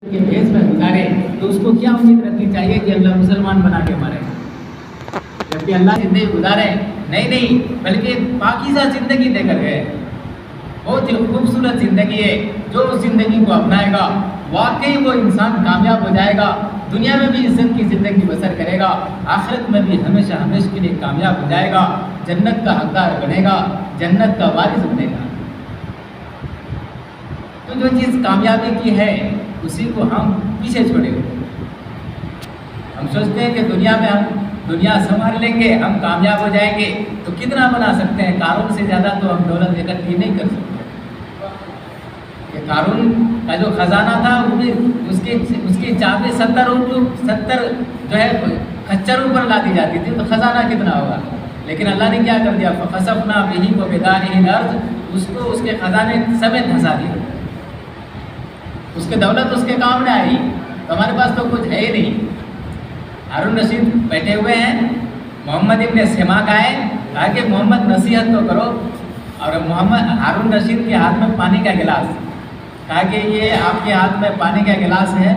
کے بھیس میں گزارے تو اس کو کیا امید رکھنی چاہیے کہ اللہ مسلمان بنا کے مارے؟ جبکہ اللہ زندگی گزارے نہیں بلکہ پاکیزہ زندگی دے کر گئے. بہت ہی خوبصورت زندگی ہے. جو اس زندگی کو اپنائے گا واقعی وہ انسان کامیاب ہو جائے گا. دنیا میں بھی عزت کی زندگی بسر کرے گا, آخرت میں بھی ہمیشہ ہمیشہ کے لیے کامیاب ہو جائے گا, جنت کا حقدار بنے گا, جنت کا وارث بنے گا. تو جو چیز کامیابی کی ہے اسی کو ہم پیچھے چھوڑے ہوئے. ہم سوچتے ہیں کہ دنیا میں ہم دنیا سنبھال لیں گے, ہم کامیاب ہو جائیں گے. تو کتنا بنا سکتے ہیں؟ قارون سے زیادہ تو ہم دولت اکٹھی نہیں کر سکتے. کہ قارون کا جو خزانہ تھا اس کی چابی 70 جو ہے کچروں پر لا دی جاتی تھی, تو خزانہ کتنا ہوگا. لیکن اللہ نے کیا کر دیا, فخسفنا بہ وبدارہ الارض, اس کو اس کے خزانے سمیت دھسا دیا. اس کے دولت اس کے کام نہ آئی. تو ہمارے پاس تو کچھ ہے ہی نہیں. ہارون رشید بیٹھے ہوئے ہیں, محمد ابن سماک آئے, کہا کہ محمد نصیحت تو کرو. اور ہارون رشید کے ہاتھ میں پانی کا گلاس, کہا کہ یہ آپ کے ہاتھ میں پانی کا گلاس ہے,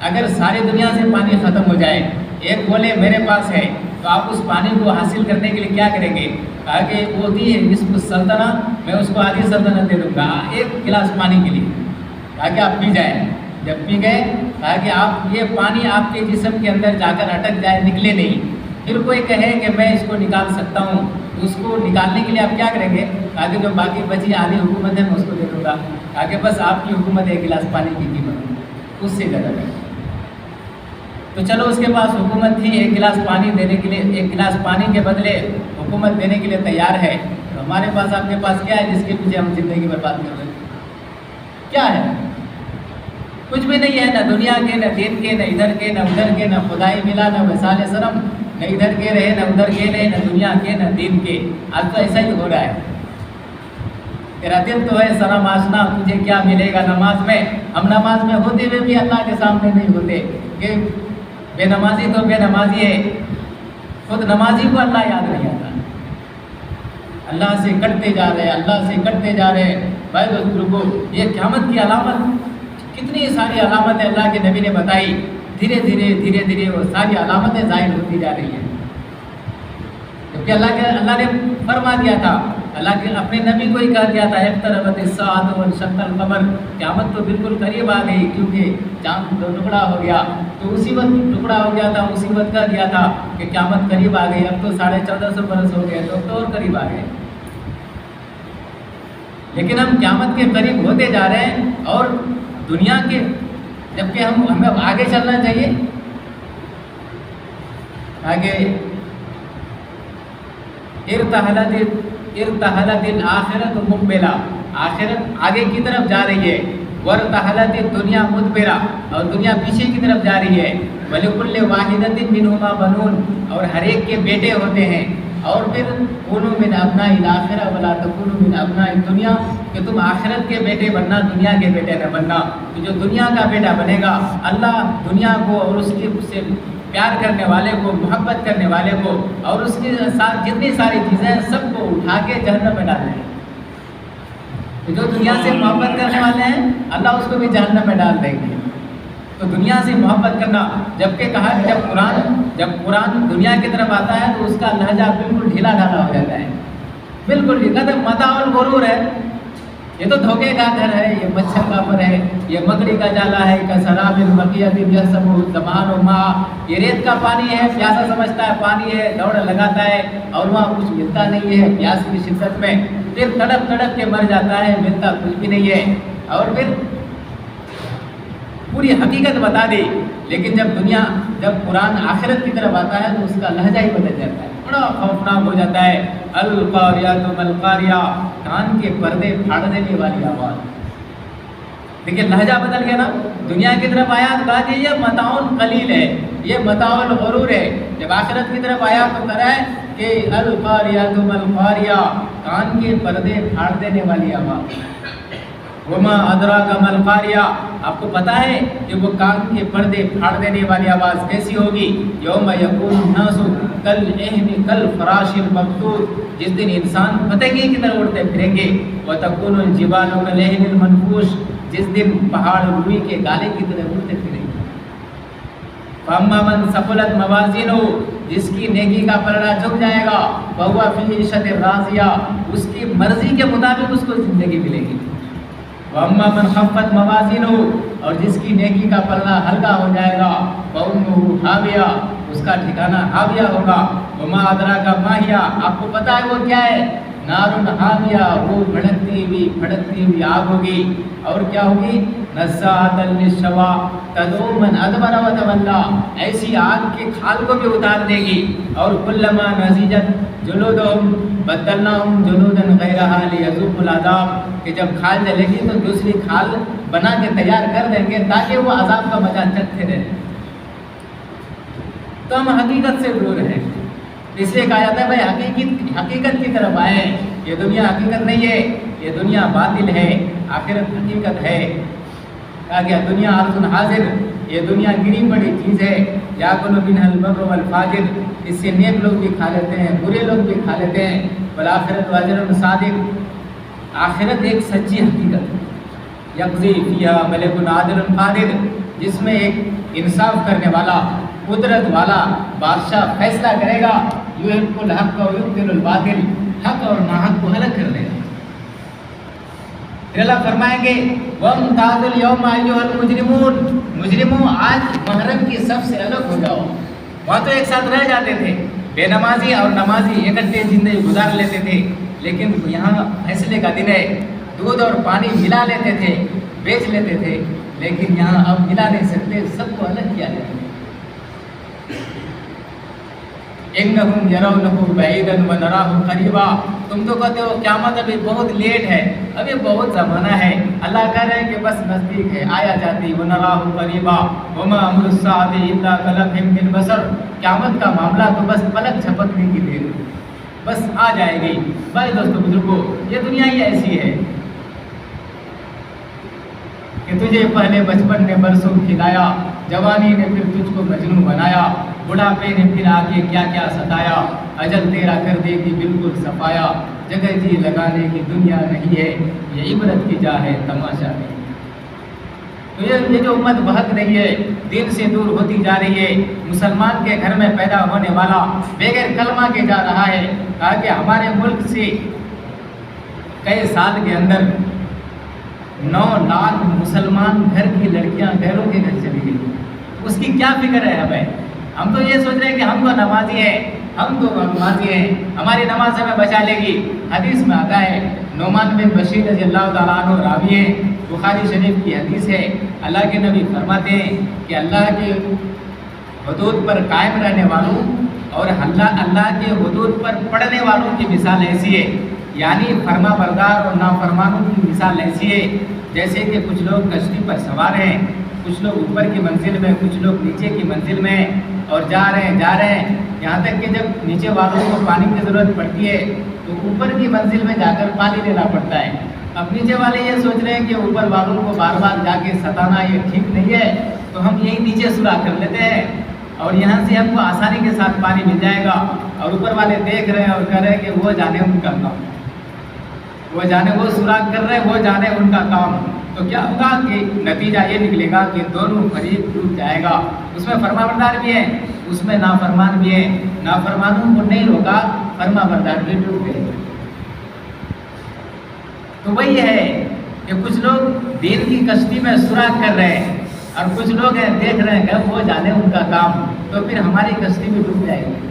اگر ساری دنیا سے پانی ختم ہو جائے, ایک بولے میرے پاس ہے, تو آپ اس پانی کو حاصل کرنے کے لیے کیا کریں گے؟ کہا کہ وہ دی ہے نصف سلطنت, میں اس کو آدھی سلطنت دے دوں گا ایک گلاس پانی کے لیے. کہا کہ آپ پی جائیں. جب پی گئے, کہا کہ آپ یہ پانی آپ کے جسم کے اندر جا کر اٹک جائے, نکلے نہیں. پھر کوئی کہے کہ میں اس کو نکال سکتا ہوں, تو اس کو نکالنے کے لیے آپ کیا کریں گے؟ کہا کہ جو باقی بچی آدھی حکومت ہے میں اس کو دے دوں گا. کہا کہ بس آپ کی حکومت ایک گلاس پانی کی قیمت, اس سے زیادہ ہے. تو چلو اس کے پاس حکومت تھی, ایک گلاس پانی دینے کے لیے, ایک گلاس پانی کے بدلے حکومت دینے کے لیے تیار ہے. تو ہمارے پاس آپ کے پاس کیا ہے جس کے پیچھے ہم زندگی برباد کر رہے ہیں؟ کیا ہے؟ کچھ بھی نہیں ہے. نہ دنیا کے, نہ دین کے, نہ ادھر کے, نہ ادھر کے, نہ خدائی ملا, نہ وصال سرم, نہ ادھر کے رہے, نہ ادھر کے رہے, نہ دنیا کے, نہ دین کے. آج تو ایسا ہی ہو رہا ہے. تیرا دل تو ہے سرم آشنا, تجھے کیا ملے گا نماز میں. ہم نماز میں ہوتے ہوئے بھی اللہ کے سامنے نہیں ہوتے, کہ بے نمازی تو بے نمازی ہے, خود نمازی کو اللہ یاد نہیں آتا. اللہ سے کٹتے جا رہے, اللہ سے کٹتے جا رہے. بھائی بزرگوں, یہ قیامت کی علامت, کتنی ساری علامتیں اللہ کے نبی نے بتائی. دھیرے دھیرے وہ ساری علامتیں ظاہر ہوتی جا رہی ہیں. کیونکہ اللہ نے فرما دیا تھا, اللہ کے اپنے نبی کو ہی کہا دیا تھا, اقتربت الساعۃ وانشق القمر, قیامت تو بالکل قریب آ گئی, کیونکہ چاند ٹکڑا ہو گیا. تو اسی وقت ٹکڑا ہو گیا تھا, اسی وقت کہہ دیا تھا کہ قیامت قریب آ گئی. اب تو 1450 برس ہو گئے, تو اور قریب آ گئے. لیکن ہم قیامت کے قریب ہوتے جا رہے ہیں, اور دنیا کے, جبکہ ہمیں آگے چلنا چاہیے. آگے ارتحلت الآخرت مقبلہ, آخرت آگے کی طرف جا رہی ہے. ورتحلت الدنیا مدبرہ, اور دنیا پیچھے کی طرف جا رہی ہے. ولکل واحدۃ منہما بنون, اور ہر ایک کے بیٹے ہوتے ہیں. اور پھر کونوا من ابناء الآخرہ ولا تکونوا من ابناء الدنیا, کہ تم آخرت کے بیٹے بننا, دنیا کے بیٹے نہ بننا. تو جو دنیا کا بیٹا بنے گا, اللہ دنیا کو اور اس سے پیار کرنے والے کو, محبت کرنے والے کو, اور اس کے ساتھ جتنی ساری چیزیں ہیں سب کو اٹھا کے جہنم میں ڈال دیں گے. تو جو دنیا سے محبت کرنے والے ہیں, اللہ اس کو بھی جہنم میں ڈال دیں گے. تو دنیا سے محبت کرنا, جبکہ کہا کہ جب قرآن دنیا کی طرف آتا ہے تو اس کا لہجہ بالکل ڈھیلا ڈھالا ہو جاتا ہے. بالکل کہتے ہیں متاع الغرور ہے, یہ تو دھوکے کا گھر ہے, یہ مچھر کا پر ہے, یہ مکڑی کا جالا ہے, کسراب بقیۃ یحسبہ الظمآن ماء, یہ ریت کا پانی ہے, پیاسا سمجھتا ہے پانی ہے, دوڑ لگاتا ہے, اور وہاں کچھ ملتا نہیں ہے پیاس کی شدت میں, پھر تڑپ کے مر جاتا ہے, ملتا کچھ بھی نہیں ہے. اور پھر پوری حقیقت بتا دی. لیکن جب قرآن آخرت کی طرف آتا ہے تو اس کا لہجہ ہی بدل جاتا ہے, بڑا خوفناک ہو جاتا ہے. القاریۃ ما القاریہ, کان کے پردے پھاڑ دینے والی آواز. دیکھیے لہجہ بدل گیا نا. دنیا کی طرف آیا تو کہا کہ یہ متاع قلیل ہے, یہ متاع الغرور ہے. جب آخرت کی طرف آیا تو کرا ہے کہ القاریۃ ما القاریہ, کان کے پردے پھاڑ دینے والی آواز. وما ادراک ما القاریہ, آپ کو پتہ ہے کہ وہ کان کے پردے پھاڑ دینے والی آواز کیسی ہوگی؟ یوم یکون الناس کالعہن کالفراش المبثوث, جس دن انسان پتنگے کی طرح اڑتے پھریں گے. وتکون الجبال کالعہن المنفوش, جس دن پہاڑ روئی کے گالے کی طرح اڑتے پھریں گے۔ فَأَمَّا مَنْ ثَقُلَتْ مَوَازِينُهُ، جس کی نیکی کا پلڑا جھک جائے گا، فَهُوَ فِي عِيشَةٍ رَاضِيَةٍ، اس کی مرضی کے مطابق اس کو زندگی ملے گی۔ وَأَمَّا مَنْ خَفَّتْ مَوَازِينُهُ، اور جس کی نیکی کا پلڑا ہلکا ہو جائے گا، فَأُمُّهُ هَاوِيَةٌ، اس کا ٹھکانہ ہاویہ ہوگا۔ وَمَا أَدْرَاكَ مَا هِيَ، آپ کو پتہ ہے وہ کیا ہے؟ نارٌ حامیہ، وہ بھڑکتی ہوئی آگ ہوگی۔ اور کیا ہوگی؟ نزاعۃ للشویٰ تدعو من ادبر وتولیٰ، ایسی آگ کی کھال کو بھی اتار دے گی۔ اور کلما نضجت جلودہم بدلناہم جلودا غیرہا لیذوقوا العذاب، کہ جب کھال جلے گی تو دوسری کھال بنا کے تیار کر دیں گے تاکہ وہ عذاب کا مزہ چکھتے رہیں۔ تو ہم حقیقت سے دور ہیں، اس لیے کہا جاتا ہے بھائی حقیقت کی طرف آئیں۔ یہ دنیا حقیقت نہیں ہے، یہ دنیا باطل ہے، آخرت حقیقت ہے۔ کہا گیا دنیا عرض حاضر، یہ دنیا گری پڑی چیز ہے، یاکل منھا البر والفاجر، اس سے نیک لوگ بھی کھا لیتے ہیں، برے لوگ بھی کھا لیتے ہیں۔ والآخرۃ اجر صادق، آخرت ایک سچی حقیقت ہے۔ یقضی فیہا ملک عادل قادر، جس میں ایک انصاف کرنے والا، قدرت والا بادشاہ فیصلہ کرے گا۔ یحق الحق و یبطل الباطل، حق اور ناحق کو الگ کر دے گا۔ پھر اللہ فرمائیں گے وَامْتَازُوا الْيَوْمَ أَيُّهَا الْمُجْرِمُونَ، مجرموں آج محرم کی صف سے الگ ہو جاؤ۔ وہاں تو ایک ساتھ رہ جاتے تھے، بے نمازی اور نمازی اکٹھے زندگی گزار لیتے تھے، لیکن یہاں فیصلے کا دن ہے، دودھ اور پانی ملا لیتے تھے، بیچ لیتے تھے، لیکن یہاں اب ملا نہیں سکتے، سب کو الگ کیا جائے۔ انہم یرونہ بعیدا ونراہ قریبا، تم تو کہتے ہو قیامت ابھی بہت لیٹ ہے، ابھی بہت زمانہ ہے، اللہ کہہ رہے ہیں کہ بس نزدیک ہے، آیا جاتی، ونراہ قریبا وما امر الساعۃ الا کلمح بالبصر، قیامت کا معاملہ تو بس پلک جھپکنے کی دیر ہے، بس آ جائے گی۔ بھائی دوستو بزرگوں، یہ دنیا ہی ایسی ہے کہ تجھے پہلے بچپن نے برسوں کھلایا، جوانی نے پھر تجھ کو مجنون بنایا، بڑھاپے نے پھر آگے کیا کیا ستایا، اجل تیرا کر دے گی بالکل صفایا، جگہ جی لگانے کی دنیا نہیں ہے، یہ عبرت کی جا ہے تماشا نہیں۔ تو یہ جو امت بہک رہی ہے، دین سے دور ہوتی جا رہی ہے، مسلمان کے گھر میں پیدا ہونے والا بغیر کلمہ کے جا رہا ہے، تاکہ ہمارے ملک سے کئی سال کے اندر 9 لاکھ مسلمان گھر کی لڑکیاں غیروں کے گھر چلی گئی، اس کی کیا فکر ہے ہمیں؟ ہم تو یہ سوچ رہے ہیں کہ ہم تو نمازی ہیں، ہماری نماز ہمیں بچا لے گی۔ حدیث میں آتا ہے، نعمان بن بشیر رضی اللہ تعالیٰ عنہ راوی ہیں، بخاری شریف کی حدیث ہے، اللہ کے نبی فرماتے ہیں کہ اللہ کے حدود پر قائم رہنے والوں اور اللہ کے حدود پر پڑھنے والوں کی مثال ایسی ہے، یعنی فرما بردار اور نافرمانوں کی مثال ایسی ہے جیسے کہ کچھ لوگ کشتی پر سوار ہیں، کچھ لوگ اوپر کی منزل میں، کچھ لوگ نیچے کی منزل میں، اور جا رہے ہیں یہاں تک کہ جب نیچے والوں کو پانی کی ضرورت پڑتی ہے تو اوپر کی منزل میں جا کر پانی لینا پڑتا ہے۔ اب نیچے والے یہ سوچ رہے ہیں کہ اوپر والوں کو بار بار جا کے ستانا یہ ٹھیک نہیں ہے، تو ہم یہی نیچے سوراخ کر لیتے ہیں اور یہاں سے ہم کو آسانی کے ساتھ پانی مل جائے گا، اور اوپر والے دیکھ رہے ہیں اور کہہ رہے ہیں کہ وہ جانے ان کا کام، وہ جانے وہ سوراخ کر رہے ہیں، وہ جانے ان کا کام۔ تو کیا ہوگا کہ نتیجہ یہ نکلے گا کہ دونوں فریق ڈوب جائے گا، اس میں فرما بردار بھی ہیں، اس میں نافرمان بھی ہیں، نافرمانوں کو نہیں روکا، فرما بردار بھی ڈوب گئے۔ تو وہی ہے کہ کچھ لوگ دین کی کشتی میں سوراخ کر رہے ہیں اور کچھ لوگ ہیں دیکھ رہے ہیں کہ وہ جانے ان کا کام، تو پھر ہماری کشتی بھی ڈوب جائے گی۔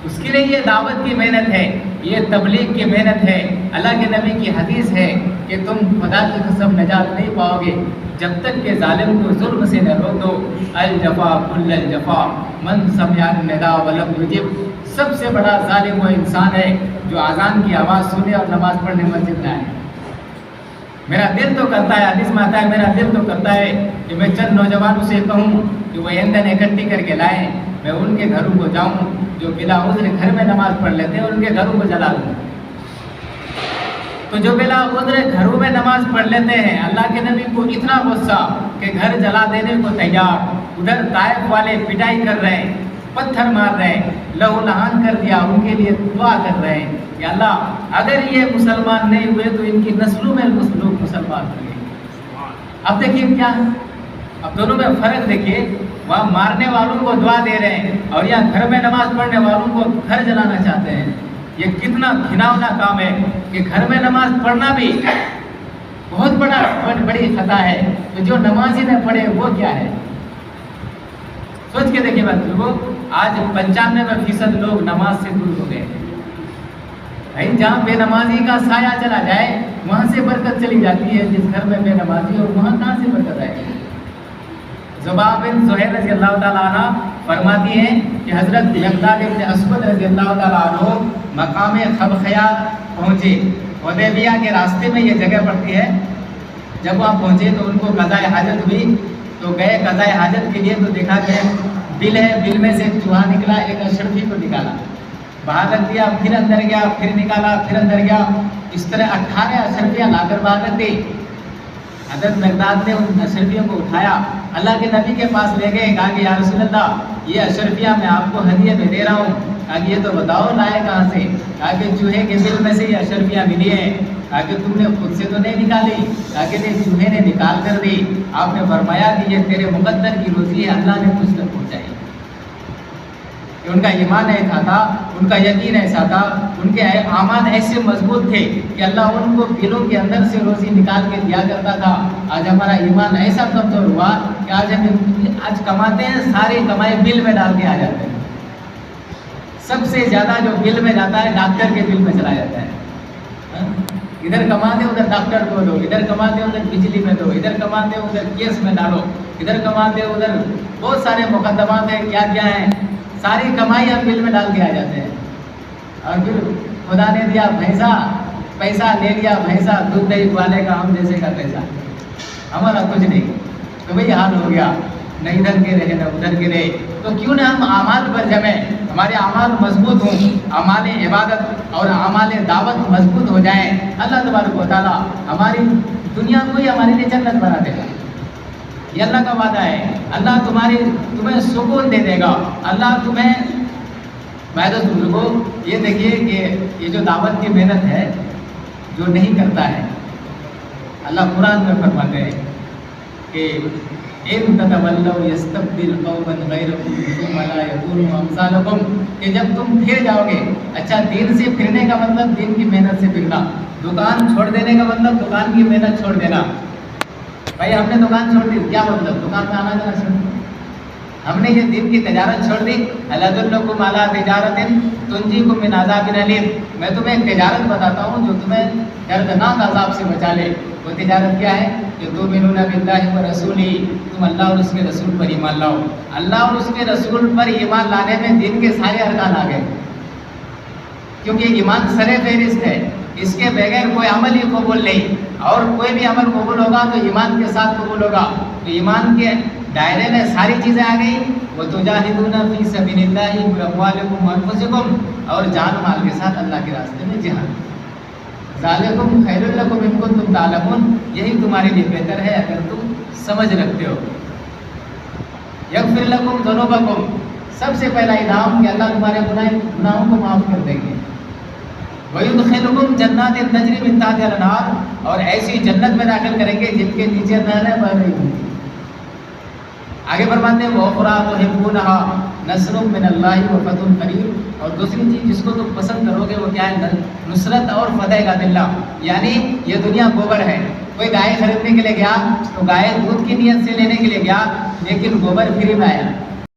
اس کے لیے یہ دعوت کی محنت ہے، یہ تبلیغ کی محنت ہے۔ اللہ کے نبی کی حدیث ہے کہ تم خدا کی قسم نجات نہیں پاؤ گے جب تک کہ ظالم کو ظلم سے نہ روک دو۔ الجفا کل الجفا من سمع النداء ولم یجب، سب سے بڑا ظالم وہ انسان ہے جو اذان کی آواز سنے اور نماز پڑھنے مسجد نہ آئے۔ میرا دل تو کرتا ہے، حدیث میں آتا ہے، میرا دل تو کرتا ہے کہ میں چند نوجوانوں سے کہوں کہ وہ ایندھن اکٹھی کر کے لائیں، میں ان کے گھروں کو جاؤں جو بلا عذر گھر میں نماز پڑھ لیتے ہیں اور ان کے گھروں کو جلا دوں۔ تو جو بلا عذر گھروں میں نماز پڑھ لیتے ہیں، اللہ کے نبی کو اتنا غصہ کہ گھر جلا دینے کو تیار، ادھر طائف والے پٹائی کر رہے ہیں، پتھر مار رہے ہیں، لہو لہان کر دیا، ان کے لیے دعا کر رہے ہیں کہ اللہ اگر یہ مسلمان نہیں ہوئے تو ان کی نسلوں میں لوگ مسلمان ہوں گے۔ اب دیکھیے کیا ہے، اب دونوں میں فرق دیکھیے، وہاں مارنے والوں کو دعا دے رہے ہیں اور یہاں گھر میں نماز پڑھنے والوں کو گھر جلانا چاہتے ہیں۔ یہ کتنا گھناؤنا کام ہے کہ گھر میں نماز پڑھنا بھی بہت بڑی خطا ہے، تو جو نماز ہی نہ پڑھے وہ کیا ہے؟ سوچ کے دیکھیے بات لوگوں، آج 95% لوگ نماز سے دور ہو گئے ہیں۔ جہاں بے نمازی کا سایہ چلا جائے وہاں سے برکت چلی جاتی ہے، جس گھر میں بے نمازی اور وہاں کہاں سے برکت آئے گی؟ زبا بن زہیر رضی اللہ تعالیٰ عنہ فرماتی ہیں کہ حضرت مقداد بن اسود رضی اللہ تعالیٰ عنہ مقام خبخیا پہنچے، حدیبیہ کے راستے میں یہ جگہ پڑتی ہے۔ جب وہاں پہنچے تو ان کو قضاء حاجت ہوئی، تو گئے قضاء حاجت کے لیے، تو دیکھا کہ بل ہے، بل میں سے ایک چوہا نکلا، ایک اشرفی کو نکالا، باہر رکھ دیا، پھر اندر گیا، پھر نکالا، پھر اندر گیا، اس طرح 18 اشرفیاں لا کر باہر رکھ دی۔ حضرت مقداد نے ان اشرفیوں کو اٹھایا، اللہ کے نبی کے پاس لے گئے، کہا کہ یا رسول اللہ یہ اشرفیاں میں آپ کو ہدیے میں دے رہا ہوں، کہا کہ یہ تو بتاؤ لائے کہاں سے؟ کہا کہ چوہے کے دل میں سے یہ اشرفیاں ملی ہیں۔ کہا کہ تم نے خود سے تو نہیں نکالی؟ کہا کہ نہیں، چوہے نے نکال کر دی۔ آپ نے فرمایا کہ یہ تیرے مقدر کی روزی ہے، اللہ نے تجھ تک پہنچائی۔ کہ ان کا ایمان ایسا تھا، ان کا یقین ایسا تھا، ان کے اعمال ایسے مضبوط تھے کہ اللہ ان کو دلوں کے اندر سے روزی نکال کے دیا کرتا تھا۔ آج ہمارا ایمان ایسا کمزور ہوا کہ آج کماتے ہیں، ساری کمائی بل میں ڈال کے آ جاتے ہیں۔ سب سے زیادہ جو بل میں جاتا ہے ڈاکٹر کے بل میں چلا جاتا ہے۔ ادھر کماتے ادھر ڈاکٹر کو دو، ادھر کماتے ادھر بجلی میں دو، ادھر کماتے ادھر کیس میں ڈالو، ادھر کماتے ادھر بہت سارے مقدمات ہیں، کیا کیا ہیں، ساری کمائی ہم بل میں ڈال کے آ جاتے ہیں۔ اور پھر خدا نے دیا پیسہ لے لیا، بھینسا دودھ دہی والے کا ہم جیسے کا پیسہ، ہمارا کچھ نہیں، تو وہی حال ہو گیا، نہ ادھر کے رہے نہ ادھر کے رہے۔ تو کیوں نہ ہم اعمال پر جمیں، ہمارے اعمال مضبوط ہوں، اعمال عبادت اور اعمال دعوت مضبوط ہو جائیں، اللہ تبارک و تعالیٰ ہماری دنیا کو ہی ہمارے لیے جنت بنا دے گا۔ یہ اللہ کا وعدہ ہے، اللہ تمہیں سکون دے دے گا، اللہ تمہیں معذرت بزرگوں، یہ دیکھیے کہ یہ جو دعوت کی محنت ہے جو نہیں کرتا ہے، اللہ قرآن میں فرماتے ہیں کہ ان تتولوا یستبدل قوما غیرکم ثم لا یکونوا امثالکم، کہ جب تم پھر جاؤ گے، اچھا دین سے پھرنے کا مطلب دین کی محنت سے پھرنا، دکان چھوڑ دینے کا مطلب دکان کی محنت چھوڑ دینا۔ بھائی ہم نے دکان چھوڑ دی، کیا مطلب؟ دکان میں آنا جانا چھوڑ دی، ہم نے یہ دین کی تجارت چھوڑ دی۔ هل ادلکم علی تجارۃ تنجیکم من عذاب الیم، میں تمہیں ایک تجارت بتاتا ہوں جو تمہیں دردناک عذاب سے بچا لے۔ وہ تجارت کیا ہے؟ کہ تؤمنون باللہ ورسولہ، تم اللہ اور اس کے رسول پر ایمان لاؤ۔ اللہ اور اس کے رسول پر ایمان لانے میں دین کے سارے ارکان آ گئے، کیونکہ ایمان سر فہرست ہے، اس کے بغیر کوئی عمل ہی قبول نہیں، اور کوئی بھی عمل قبول ہوگا تو ایمان کے ساتھ قبول ہوگا۔ تو ایمان کے دائرے میں ساری چیزیں آ گئی، وَتُجَاهِدُونَ فِي سَبِيلِ اللَّهِ بِأَمْوَالِكُمْ وَأَنفُسِكُمْ، اور جان مال کے ساتھ اللہ کے راستے میں جہاد۔ ذَلِكُمْ خَيْرٌ لَكُمْ إِن كُنتُمْ تَعْلَمُونَ، یہی تمہارے لیے بہتر ہے اگر تم سمجھ رکھتے ہو۔ يَغْفِرْ لَكُمْ ذُنُوبَكُمْ، سب سے پہلا انعام کہ اللہ تمہارے گناہوں کو معاف کر دیں گے۔ وَيُدْخِلُكُمْ جَنَّاتٍ تَجْرِي مِن تَحْتِهَا الْأَنْهَارُ، اور ایسی جنت میں داخل کریں گے جن کے نیچے نہریں بہہ رہی ہوں گی۔ آگے فرماتے ہیں وَأُخْرَىٰ تُحِبُّونَهَا نَصْرٌ مِّنَ اللَّهِ وَفَتْحٌ قَرِيبٌ، اور دوسری چیز جس کو تم پسند کرو گے وہ کیا ہے؟ نصرت اور فتح کا دلہ۔ یعنی یہ دنیا گوبر ہے، کوئی گائے خریدنے کے لیے گیا تو گائے دودھ کی نیت سے لینے کے لیے گیا، لیکن گوبر فری میں آیا،